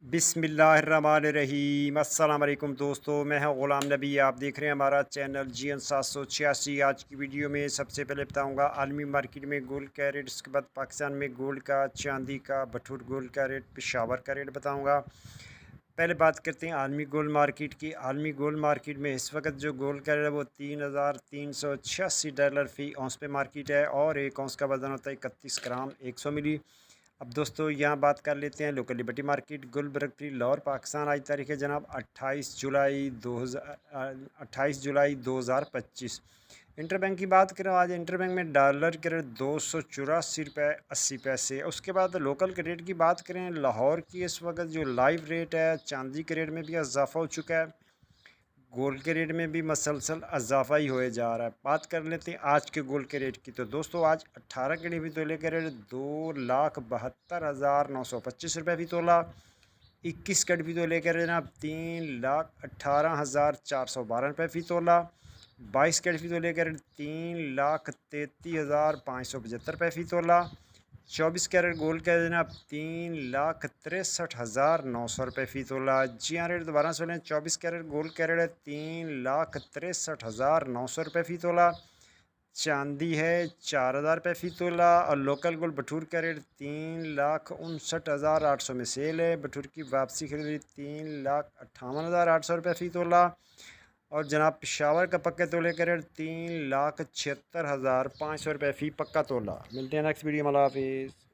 बिस्मिल्लाहिर्रहमानिर्रहीम अस्सलाम वालेकुम दोस्तों, मैं हूं ग़ुलाम नबी। आप देख रहे हैं हमारा चैनल GN 786। आज की वीडियो में सबसे पहले बताऊंगा आलमी मार्केट में गोल्ड का रेट, उसके बाद पाकिस्तान में गोल्ड का, चांदी का, बटूर गोल्ड का रेट, पेशावर का रेट बताऊंगा। पहले बात करते हैं आलमी गोल्ड मार्केट की। आलमी गोल्ड मार्केट में इस वक्त जो गोल्ड का रेट है वो $3,386 फ़ी औंस पे मार्केट है और एक औंस का वज़न होता है 31 ग्राम 100 मिली। अब दोस्तों यहाँ बात कर लेते हैं local liberty market Gulberg Lahore Pakistan. आज तारीख है जनाब 28 जुलाई 2025। इंटरबैंक की बात करें, आज इंटरबैंक में डॉलर के रेट 284 रुपये 80 पैसे। उसके बाद लोकल के रेट की बात करें, लाहौर की इस वक्त जो लाइव रेट है, चांदी के रेट में भी इजाफा हो चुका है, गोल्ड के रेट में भी मसलसल इजाफा ही होए जा रहा है। बात कर लेते हैं आज के गोल्ड के रेट की। तो दोस्तों आज 18 के डी तोले के रेट 2,72,925 रुपये फ़ी तोला। 21 के डी तोले के रेट जनाब 3,18,412 रुपये फ़ी तोला। 22 के डी तोले के रेट 3,33,575 रुपये फ़ी तोला। 24 कैरेट गोल्ड का जनाब 3,63,900 रुपये फ़ी तोला। जी हाँ, रेट दोबारा सुने, 24 कैरेट गोल्ड का रेट है 3,63,900 रुपये फ़ी तोला। चांदी है 4,000 रुपये फ़ी तोला और लोकल गोल्ड बटूर का रेट 3,59,800 में सेल है। बटूर की वापसी खरीदी 3,58,800 रुपये फ़ी तोला। और जनाब पेशावर का पक्के तोले का रेट 3,76,500 रुपये फ़ी पक्का तोला। मिलते हैं नेक्स्ट वीडियो में। अल्लाह हाफिज़।